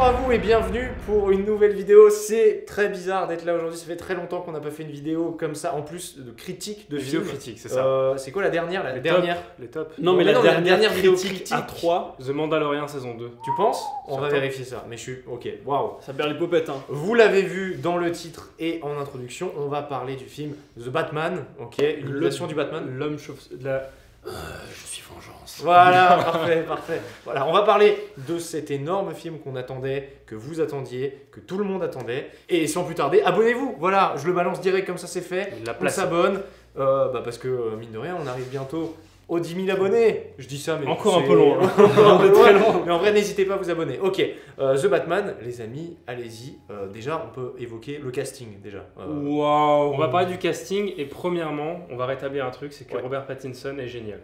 à vous et bienvenue pour une nouvelle vidéo. C'est très bizarre d'être là aujourd'hui, ça fait très longtemps qu'on n'a pas fait une vidéo comme ça, en plus de critique de vidéo film. critique, c'est ça. C'est quoi la dernière Les tops. Non, mais la dernière vidéo critique critique à 3, The Mandalorian saison 2. Tu penses? On va Certain. vérifier ça, mais je suis... Ok, waouh. ça perd les popettes. Hein. Vous l'avez vu dans le titre et en introduction, on va parler du film The Batman, ok, une imitation du Batman. L'homme chauve... La... Je suis vengeance. Voilà, parfait, parfait. Voilà, on va parler de cet énorme film qu'on attendait, que vous attendiez, que tout le monde attendait. Et sans plus tarder, abonnez-vous. Voilà, je le balance direct comme ça c'est fait. On s'abonne, parce que mine de rien, on arrive bientôt aux 10 000 abonnés. Je dis ça, mais encore un peu long. On est très loin. Mais en vrai, n'hésitez pas à vous abonner. Ok, The Batman, les amis, allez-y. Déjà, on peut évoquer le casting déjà. Waouh. On va parler du casting et premièrement, on va rétablir un truc, c'est que Ouais. Robert Pattinson est génial.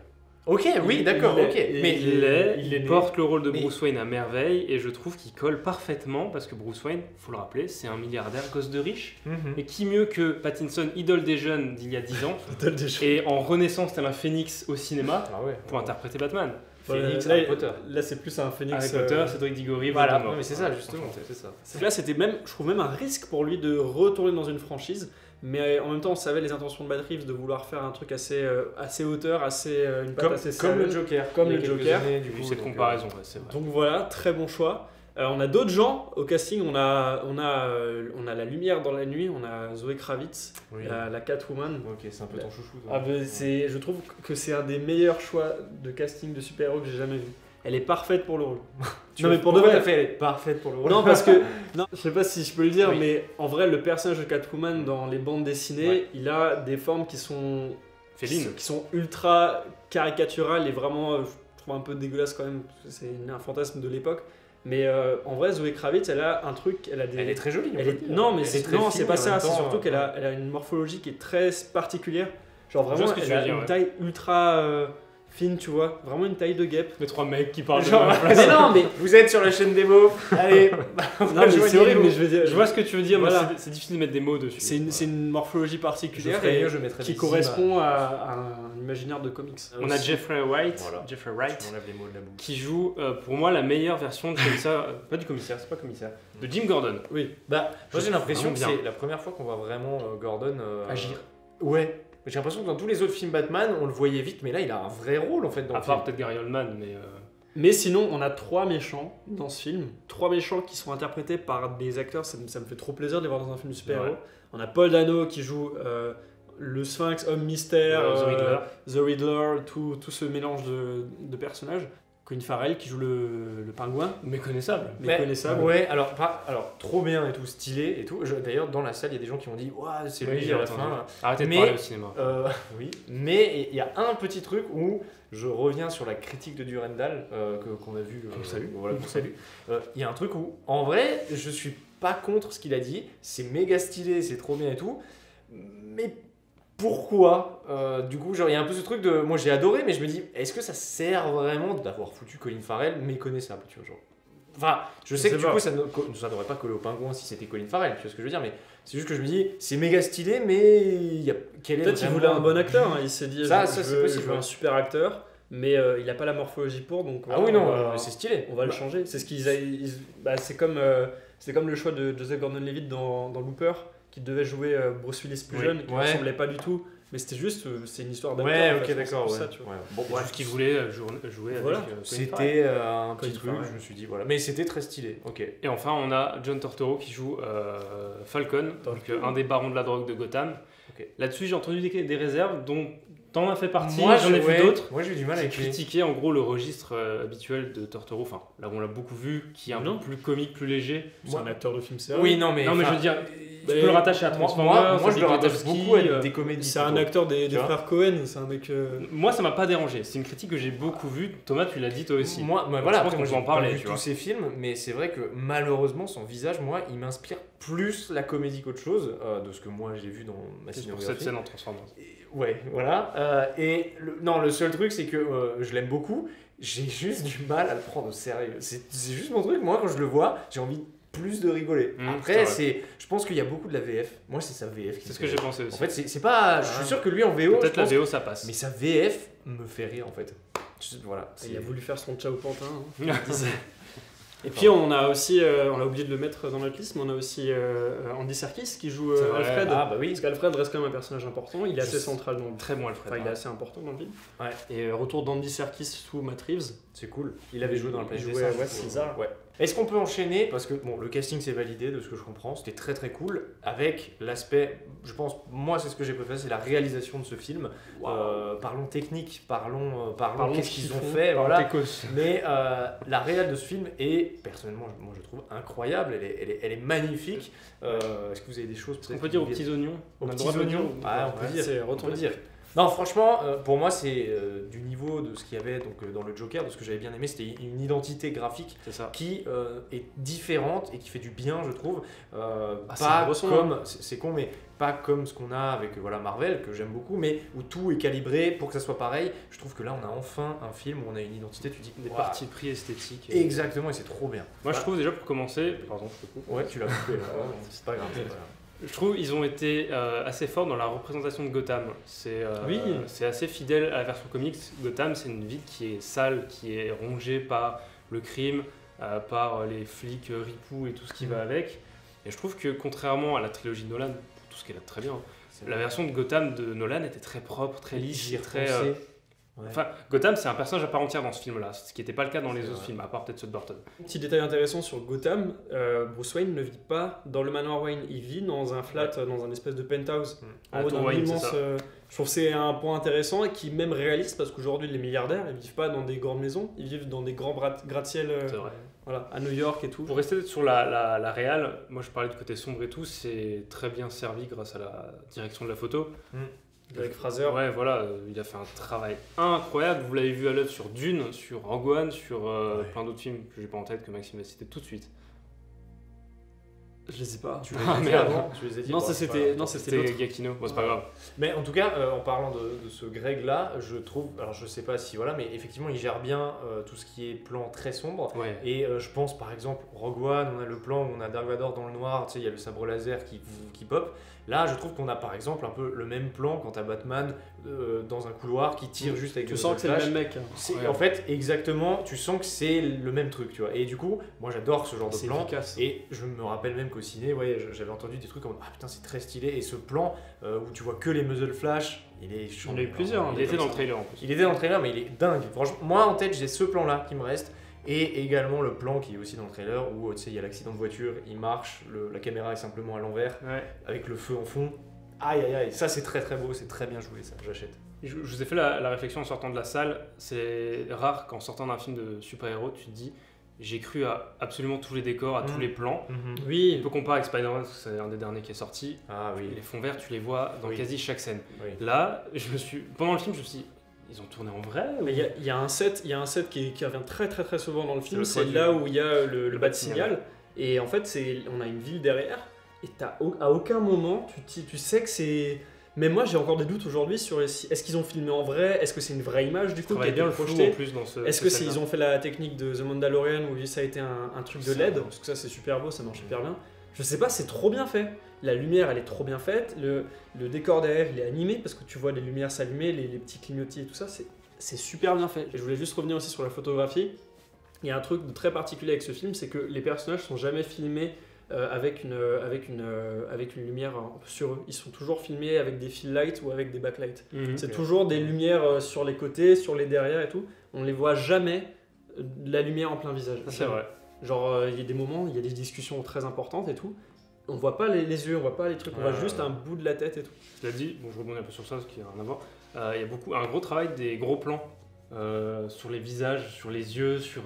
Ok, oui, d'accord, ok. Mais Il porte le rôle de Mais- Bruce Wayne à merveille et je trouve qu'il colle parfaitement parce que Bruce Wayne, faut le rappeler, c'est un milliardaire gosse de riche. Mhm. Et qui mieux que Pattinson, idole des jeunes d'il y a 10 ans, et en renaissance tel un phénix au cinéma Ah ouais. pour interpréter Batman. Phoenix, là, Harry Potter. Là, c'est plus un phénix. Harry Potter, Cédric Diggory, Voilà, Voldemort. non, mais c'est ça justement, c'est ça. Là, c'était même, je trouve même un risque pour lui de retourner dans une franchise. Mais en même temps, on savait les intentions de Matt Reeves de vouloir faire un truc assez hauteur, une patte assez Comme le sérieuse. Joker. Comme il y a le quelques Joker. années, du J'ai vu coup, cette donc, comparaison, ouais, c'est vrai. Donc voilà, très bon choix. On a d'autres gens au casting. On a la lumière dans la nuit. On a Zoé Kravitz, Oui. la Catwoman. Ok, c'est un peu ton chouchou. Ah ben, je trouve que c'est un des meilleurs choix de casting de super-héros que j'ai jamais vu. Elle est parfaite pour le rôle. Tu non vois, mais pour de pourquoi vrai. t'as fait, elle est parfaite pour le rôle. Non parce que non, je sais pas si je peux le dire, Oui. mais en vrai le personnage de Catwoman dans les bandes dessinées, Ouais. il a des formes qui sont Féline. qui sont ultra caricaturales et vraiment je trouve un peu dégueulasse quand même. C'est un fantasme de l'époque. Mais en vrai Zoé Kravitz, elle a un truc, elle a des Elle est très jolie. on Elle peut est- le dire. Non, mais Elle est très non, fine, c'est pas en ça. même C'est temps, surtout qu'elle a une morphologie qui est très particulière. Genre Je vois vraiment, ce que tu elle veux a dire, une ouais. taille ultra fine, tu vois. Vraiment une taille de guêpe. Les trois mecs qui parlent Genre, de mais non, mais vous êtes sur la chaîne des mots. Allez, Non, mais c'est horrible, mais je veux dire. Je vois ce que tu veux dire, Voilà. mais c'est difficile de mettre des mots dessus. C'est une morphologie je particulière ferais mieux, je mettrais qui des correspond à un imaginaire de comics. On a Jeffrey Wright, Voilà. Jeffrey images. Wright, Je m'enlève les mots de la bouche. qui joue pour moi la meilleure version de commissaire, pas du commissaire, c'est pas commissaire, de Jim Gordon. Oui. Bah, moi j'ai l'impression que vraiment bien. c'est la première fois qu'on voit vraiment Gordon Agir. Ouais. J'ai l'impression que dans tous les autres films Batman, on le voyait vite, mais là il a un vrai rôle en fait dans À le part film. peut-être Gary Oldman, mais Mais sinon, on a 3 méchants dans ce film. 3 méchants qui sont interprétés par des acteurs. Ça me fait trop plaisir de les voir dans un film de super-héros. Ouais. On a Paul Dano qui joue le Sphinx, Homme Mystère, The Riddler. The Riddler, tout ce mélange de personnages. Colin Farrell qui joue le pingouin, méconnaissable. méconnaissable. Ouais, alors trop bien et tout, stylé et tout. D'ailleurs, dans la salle, il y a des gens qui ont dit Ouah, c'est Oui, lui j'ai à la entendu. fin. Arrêtez de Mais- parler au cinéma. Oui, mais il y a un petit truc où je reviens sur la critique de Durandal qu'on a vu. Qu'on salue. Voilà, qu'on salue. Il y a un truc où, en vrai, je suis pas contre ce qu'il a dit. C'est méga stylé, c'est trop bien et tout. Mais pourquoi Du coup, genre, il y a un peu ce truc de. Moi, j'ai adoré, mais je me dis, est-ce que ça sert vraiment d'avoir foutu Colin Farrell méconnaissable, tu vois, genre. Enfin, je sais que du coup, ça n'aurait pas collé au pingouin si c'était Colin Farrell, tu vois ce que je veux dire, mais c'est juste que je me dis, c'est méga stylé, mais il y a. Quel est Peut-être qu'il vraiment- voulait un bon acteur. Hein. Il s'est dit Ça, je c'est veux- possible, je veux un ouais. super acteur, mais il n'a pas la morphologie pour. Donc, Ah voilà, oui, non, on va- c'est stylé. on va le changer. C'est ce qu'ils c'est comme le choix de Joseph Gordon-Levitt dans Looper, qui devait jouer Bruce Willis plus Oui. jeune, qui ne Ouais. ressemblait pas du tout. Mais c'était juste, c'est une histoire d'acteur. Ouais, en ok, fait, d'accord. c'est Ouais. ça, tu vois. Ouais. Bon, C'est bref, juste qu'il voulait jouer Voilà. avec Colin Farrell. c'était un petit Colin truc, Farrell. je me suis dit, voilà. Mais c'était très stylé, ok. Et enfin, on a John Turturro qui joue Falcon, donc un des barons de la drogue de Gotham. Ok. Là-dessus, j'ai entendu des réserves dont t'en as fait partie, Moi, j'en ai vu d'autres. Moi, j'ai eu du mal Qui avec lui. critiquaient en gros le registre habituel de Turturro, enfin là où on l'a beaucoup vu, qui est un Non. peu plus comique, plus léger. C'est un acteur de film sérieux. Oui, non, mais. Non mais je enfin, veux dire, bah, tu peux le rattacher à moi, Transformers, moi, à je le rattache Wachowski, beaucoup à des comédies. C'est un plutôt. acteur des Tu vois frères Cohen. C'est un mec. Moi ça m'a pas dérangé, c'est une critique que j'ai beaucoup vue. Thomas, tu l'as dit toi aussi. Moi, Donc, voilà, je pense après, qu'on moi, peut en j'ai parler, pas vu tu tous vois. ces films, mais c'est vrai que malheureusement, son visage, moi, il m'inspire plus la comédie qu'autre chose, de ce que moi j'ai vu dans ma C'est pour cinématographie. cette scène en Transformers. Ouais, voilà. Et le seul truc, c'est que je l'aime beaucoup. J'ai juste du mal à le prendre au sérieux. C'est juste mon truc. Moi, quand je le vois, j'ai envie plus de rigoler. Après, je pense qu'il y a beaucoup de la VF. Moi, c'est sa VF qui C'est me ce que fait j'ai rire. pensé aussi. En fait, c'est pas. Je suis sûr que lui en VO, Peut-être je la pense- VO ça passe. mais sa VF me fait rire en fait. Voilà. Il a voulu faire son Ciao Pantin. Ouais. Et puis on a aussi, on a oublié de le mettre dans notre liste, mais on a aussi Andy Serkis qui joue Alfred. Ah bah oui. Parce qu'Alfred reste quand même un personnage important, il est assez central dans le Très bon Alfred. Enfin, il est assez important dans le film. Ouais. Et retour d'Andy Serkis sous Matt Reeves. C'est cool. Il avait joué dans le Planète des jouait, Singes. ouais, César. Ouais. Est-ce qu'on peut enchaîner, parce que bon, le casting s'est validé de ce que je comprends, c'était très très cool, avec l'aspect, je pense, moi c'est ce que j'ai préféré, c'est la réalisation de ce film. Parlons technique, parlons qu'est-ce qu'ils ont fait, voilà. Mais la réal de ce film est, personnellement, moi je trouve incroyable, elle est magnifique. Est-ce que vous avez des choses On peut dire aux petits oignons. Aux petits oignons, on peut dire. On peut dire. Non, franchement, pour moi, c'est du niveau de ce qu'il y avait donc, dans le Joker, de ce que j'avais bien aimé, c'était une identité graphique qui est différente et qui fait du bien, je trouve. Pas comme, c'est con, mais pas comme ce qu'on a avec Marvel, que j'aime beaucoup, mais où tout est calibré pour que ça soit pareil. Je trouve que là, on a enfin un film où on a une identité, tu dis des parties pris esthétiques. Exactement, et c'est trop bien. Moi, je trouve déjà pour commencer, pardon, je te coupe. Ouais, tu l'as coupé, c'est pas grave. Je trouve qu'ils ont été assez forts dans la représentation de Gotham. C'est assez fidèle à la version comics. Gotham, c'est une ville qui est sale, qui est rongée par le crime, par les flics ripoux et tout ce qui va avec. Et je trouve que contrairement à la trilogie de Nolan, pour tout ce qu'elle a très bien, la version de Gotham de Nolan était très propre, très lisse, très... Enfin, Gotham, c'est un personnage à part entière dans ce film-là, ce qui n'était pas le cas dans les autres films, à part peut-être ceux de Burton. Petit détail intéressant sur Gotham, Bruce Wayne ne vit pas dans le manoir Wayne, il vit dans un flat, dans un espèce de penthouse. En haut d'un immense. Je trouve que c'est un point intéressant et qui est même réaliste parce qu'aujourd'hui les milliardaires, ils vivent pas dans des grandes maisons, ils vivent dans des grands gratte-ciel à New York et tout. Pour rester sur la réal, moi je parlais du côté sombre et tout, c'est très bien servi grâce à la direction de la photo. Avec Fraser. Ouais, voilà, il a fait un travail incroyable. Vous l'avez vu à l'œuvre sur Dune, sur Rogue One, sur plein d'autres films que j'ai pas en tête, que Maxime va citer tout de suite. Je les ai pas. Tu les as dit avant. Tu les as dit. Non, c'était Giacchino. Bon, c'est pas grave. Mais en tout cas, en parlant de ce Greg là, je trouve, alors je sais pas si mais effectivement il gère bien tout ce qui est plan très sombre. Ouais. Et je pense par exemple Rogue One, on a le plan où on a Dark Vador dans le noir, tu sais, il y a le sabre laser qui pop. Là, je trouve qu'on a par exemple un peu le même plan quand t'as Batman dans un couloir qui tire juste avec. Tu sens que c'est le même mec. En fait, exactement, tu sens que c'est le même truc, tu vois. Et du coup, moi j'adore ce genre de plan. Efficace. Et je me rappelle même qu'au ciné, j'avais entendu des trucs comme ah putain c'est très stylé. Et ce plan où tu vois que les muzzle flash, il est. On a eu plusieurs. Il était dans le trailer en plus. Il était dans le trailer, mais il est dingue. Franchement, moi en tête j'ai ce plan là qui me reste. Et également le plan qui est aussi dans le trailer où tu sais il y a l'accident de voiture, il marche, la caméra est simplement à l'envers avec le feu en fond. Aïe aïe aïe, ça c'est très très beau, c'est très bien joué ça, j'achète. Je vous ai fait la réflexion en sortant de la salle, c'est rare qu'en sortant d'un film de super-héros tu te dis j'ai cru à absolument tous les décors, à tous les plans. Oui. On peut comparer avec Spider-Man parce que c'est un des derniers qui est sorti. Ah oui. Les fonds verts tu les vois dans quasi chaque scène. Oui. Là, pendant le film je me suis dit ils ont tourné en vrai. Mais il y a un set qui revient très très très souvent dans le film, c'est là où il y a le bas de signal. Et en fait on a une ville derrière. Et à aucun moment, tu sais que c'est... Mais moi, j'ai encore des doutes aujourd'hui sur est-ce qu'ils ont filmé en vrai, est-ce que c'est une vraie image du coup qui a été projetée en plus dans est-ce que ils ont fait la technique de The Mandalorian où ça a été un truc de LED, parce que ça c'est super beau, ça marche super bien. Je sais pas, c'est trop bien fait. La lumière, elle est trop bien faite. Le décor derrière, il est animé parce que tu vois les lumières s'allumer, les petits clignotis et tout ça, c'est super bien fait. Et je voulais juste revenir aussi sur la photographie. Il y a un truc de très particulier avec ce film, c'est que les personnages sont jamais filmés avec une lumière sur eux. Ils sont toujours filmés avec des fill lights ou avec des backlights. C'est toujours des lumières sur les côtés, sur les derrière et tout. On les voit jamais de la lumière en plein visage. C'est vrai. Genre, il y a des moments, il y a des discussions très importantes et tout. On voit pas les yeux, on voit pas les trucs, on voit juste un bout de la tête et tout. Cela dit, bon, je rebondis un peu sur ça, ce qui n'a rien à voir. Il y a un gros travail des gros plans. Sur les visages, sur les yeux, sur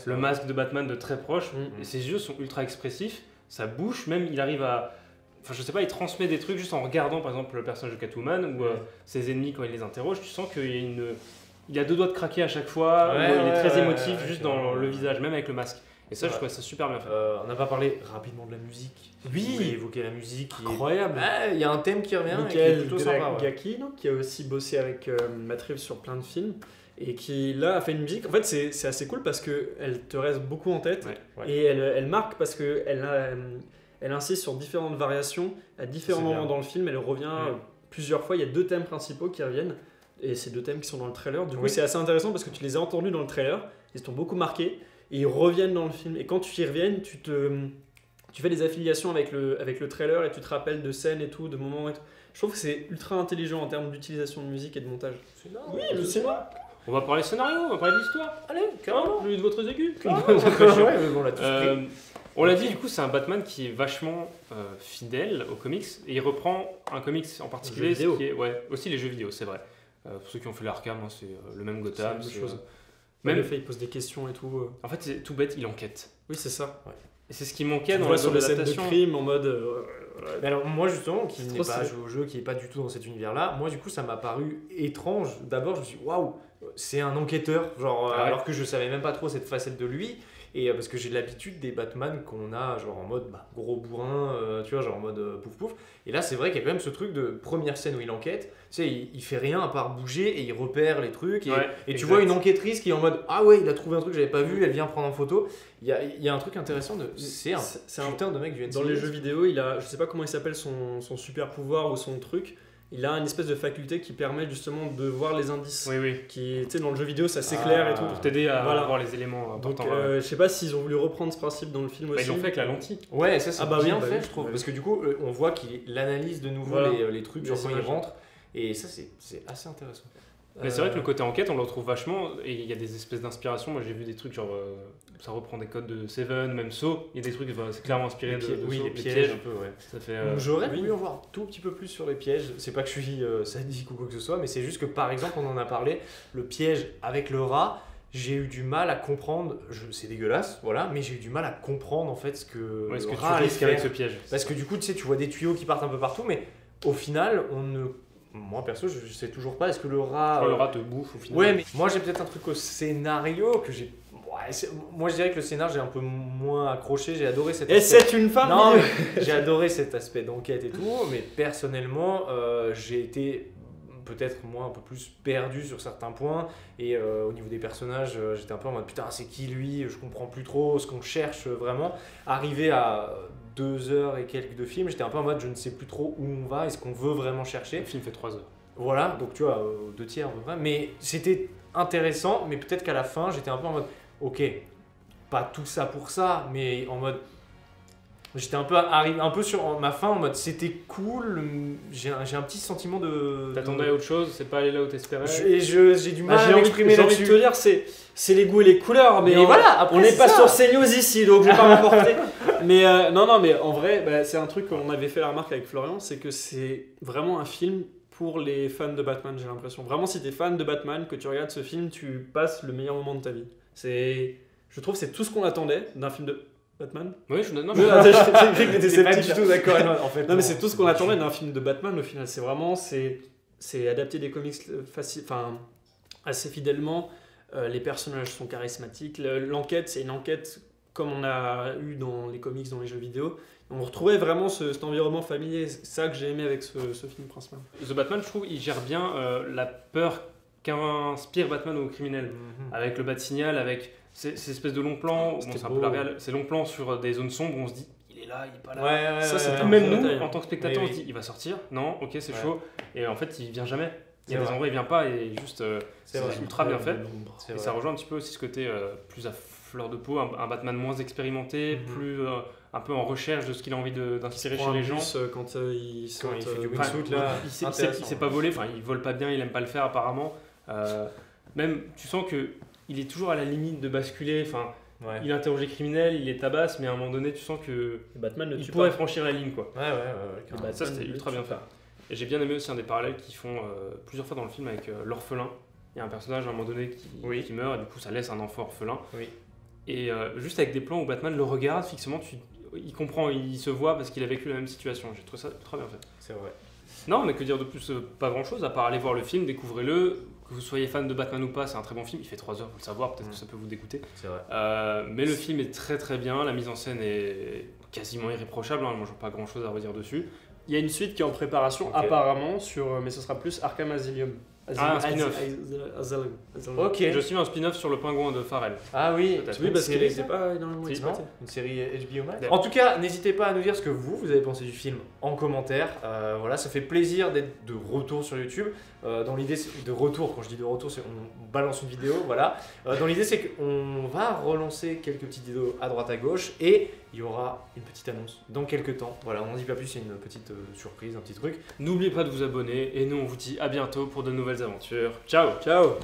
le masque de Batman de très proche. Et ses yeux sont ultra expressifs. Sa bouche, même, il arrive à... Enfin, je sais pas, il transmet des trucs juste en regardant, par exemple, le personnage de Catwoman ou ses ennemis quand il les interroge. Tu sens qu'il a deux doigts de craquer à chaque fois. Il est très émotif juste dans le visage, même avec le masque. Et ça, je trouvais ça super bien fait. On n'a pas parlé rapidement de la musique. Oui, vous avez évoqué la musique. Incroyable. Il y a un thème qui revient. Michael Giacchino, qui a aussi bossé avec Matt Reeves sur plein de films. Et qui là a fait une musique. En fait, c'est assez cool parce qu'elle te reste beaucoup en tête et elle marque parce qu'elle insiste sur différentes variations à différents moments dans le film. Elle revient plusieurs fois. Il y a deux thèmes principaux qui reviennent et ces deux thèmes qui sont dans le trailer. Du coup, c'est assez intéressant parce que tu les as entendus dans le trailer, ils t'ont beaucoup marqué. et ils reviennent dans le film. Et quand tu y reviens, tu fais des affiliations avec le trailer et tu te rappelles de scènes et tout, de moments et tout. Je trouve que c'est ultra intelligent en termes d'utilisation de musique et de montage. Oui, je sais pas. On va parler scénario, on va parler de l'histoire. Allez, carrément. Plus de votre aigus. Ouais, mais bon, on l'a tous pris. On l'a dit, du coup, c'est un Batman qui est vachement fidèle aux comics. Et il reprend un comics en particulier, aussi les jeux vidéo, c'est vrai. Pour ceux qui ont fait l'Arkham, hein, c'est le même Gotham. C'est la même chose. Même le fait, il pose des questions et tout. En fait, c'est tout bête, il enquête. Oui, c'est ça. Ouais. Et c'est ce qui manquait dans la sur les scènes de crime en mode. Mais alors moi justement, qui n'ai pas joué au jeu, qui n'est pas du tout dans cet univers-là, moi du coup ça m'a paru étrange. D'abord je me suis dit waouh, c'est un enquêteur, genre alors que je savais même pas trop cette facette de lui. Et parce que j'ai l'habitude des Batman qu'on a genre en mode gros bourrin, tu vois, genre en mode pouf pouf. Et là c'est vrai qu'il y a quand même ce truc de première scène où il enquête, tu sais, il fait rien à part bouger et il repère les trucs. Et tu vois une enquêtrice qui est en mode ah ouais, il a trouvé un truc que j'avais pas vu, elle vient prendre en photo. Il y a un truc intéressant c'est un putain de mec du NCIS. Dans les jeux vidéo, il a, je sais pas comment il s'appelle son super pouvoir ou son truc. Il a une espèce de faculté qui permet justement de voir les indices. Oui. Qui, tu sais, dans le jeu vidéo, ça s'éclaire et tout. Pour t'aider à voir les éléments importants. Donc, je sais pas s'ils ont voulu reprendre ce principe dans le film aussi. Ils l'ont fait avec la lentille. Ouais, ça c'est bien fait, oui, je trouve. Parce que du coup, on voit qu'il analyse de nouveau les trucs, genre quand il rentre. Et ça, c'est assez intéressant. Mais c'est vrai que le côté enquête, on le retrouve vachement. Et il y a des espèces d'inspiration. Moi, j'ai vu des trucs genre. Ça reprend des codes de Seven, même Saw. Il y a des trucs, c'est clairement inspiré de Saw. Oui, les pièges un peu, Ça fait, j'aurais voulu en voir un tout petit peu plus sur les pièges. C'est pas que je suis sadique ou quoi que ce soit, mais c'est juste que par exemple, on en a parlé, le piège avec le rat, j'ai eu du mal à comprendre, c'est dégueulasse, voilà, mais j'ai eu du mal à comprendre en fait ce que le rat tu risques avec ce piège. Parce que du coup, tu sais, tu vois des tuyaux qui partent un peu partout, mais au final, moi perso, je sais toujours pas, est-ce que le rat... Le rat te bouffe au final. Ouais, mais moi j'ai peut-être un truc au scénario que j'ai... Moi je dirais que le scénario j'ai un peu moins accroché, j'ai adoré cet aspect. Et c'est une femme. Non, j'ai adoré cet aspect d'enquête et tout, mais personnellement j'ai été peut-être moi un peu plus perdu sur certains points et au niveau des personnages j'étais un peu en mode putain c'est qui lui, je comprends plus trop ce qu'on cherche vraiment. Arrivé à 2 heures et quelques de film, j'étais un peu en mode je ne sais plus trop où on va et ce qu'on veut vraiment chercher. Le film fait 3 heures. Voilà, donc tu vois, 2 tiers à peu près, mais c'était intéressant, mais peut-être qu'à la fin j'étais un peu en mode ok, pas tout ça pour ça, mais en mode... J'étais arrivé un peu sur ma fin en mode c'était cool, j'ai un petit sentiment de... T'attendais à autre chose, c'est pas aller là où t'espérais. J'ai du mal à m'exprimer là-dessus. J'ai envie de te dire, c'est les goûts et les couleurs, mais voilà, après, on n'est pas sur CNews ici, donc je vais pas m'emporter. Mais non, mais en vrai, c'est un truc qu'on avait fait la remarque avec Florian, c'est que c'est vraiment un film pour les fans de Batman, j'ai l'impression. Vraiment, si t'es fan de Batman, que tu regardes ce film, tu passes le meilleur moment de ta vie. Je trouve que c'est tout ce qu'on attendait d'un film de Batman. Oui, je n'étais pas du tout d'accord. En fait, non, mais c'est tout ce qu'on attendait d'un film de Batman au final. C'est vraiment c'est adapter des comics assez fidèlement. Les personnages sont charismatiques. L'enquête, c'est une enquête comme on a eu dans les comics, dans les jeux vidéo. On retrouvait vraiment cet environnement familier. C'est ça que j'ai aimé avec ce film principalement. The Batman, je trouve, il gère bien la peur qu'inspire Batman aux criminels. Avec le Bat-Signal, avec ces espèces de longs plans, c'est un peu la réelle, ces longs plans sur des zones sombres où on se dit il est là, il est pas là. Ouais, ça, c'est même nous, en tant que spectateur, on se dit il va sortir, non, ok, c'est chaud. Et en fait, il vient jamais. Il y a des endroits où il vient pas et juste c'est ultra bien fait. Et ça rejoint un petit peu aussi ce côté plus à fleur de peau, un Batman moins expérimenté, plus un peu en recherche de ce qu'il a envie d'inspirer chez les gens. Quand il fait du wingsuit là, il sait pas voler, enfin il vole pas bien, il aime pas le faire apparemment. Même tu sens que il est toujours à la limite de basculer. Enfin, il interroge les criminels, il les tabasse, mais à un moment donné, tu sens que Batman il pourrait franchir la ligne, quoi. Ouais. Ça c'était ultra bien fait. Et j'ai bien aimé aussi un des parallèles qu'ils font plusieurs fois dans le film avec l'orphelin. Il y a un personnage à un moment donné qui meurt et du coup ça laisse un enfant orphelin. Oui. Et juste avec des plans où Batman le regarde fixement, il comprend, il se voit parce qu'il a vécu la même situation. J'ai trouvé ça très bien fait. C'est vrai. Non, mais que dire de plus, pas grand chose à part aller voir le film, découvrez-le. Que vous soyez fan de Batman ou pas, c'est un très bon film. Il fait 3 heures, faut le savoir, peut-être que ça peut vous dégoûter. C'est vrai. Mais le film est très très bien, la mise en scène est quasiment irréprochable. Moi, je n'ai pas grand chose à redire dessus. Il y a une suite qui est en préparation, apparemment, mais ce sera plus Arkham Asylum. Ah, un spin-off. Ok. Je suis un spin-off sur le pingouin de Pharrell. Ah oui, Peut-être. Oui, parce Une qu'elle série, n'était pas énormément Si. exploitée. une série HBO Max. D'accord. En tout cas, n'hésitez pas à nous dire ce que vous avez pensé du film en commentaire. Voilà, ça fait plaisir d'être de retour sur YouTube. Dans l'idée de retour, quand je dis de retour, c'est on balance une vidéo, voilà. Dans l'idée, c'est qu'on va relancer quelques petites vidéos à droite à gauche et il y aura une petite annonce dans quelques temps. Voilà, on n'en dit pas plus, c'est une petite surprise, un petit truc. N'oubliez pas de vous abonner et nous on vous dit à bientôt pour de nouvelles aventures. Ciao. Ciao.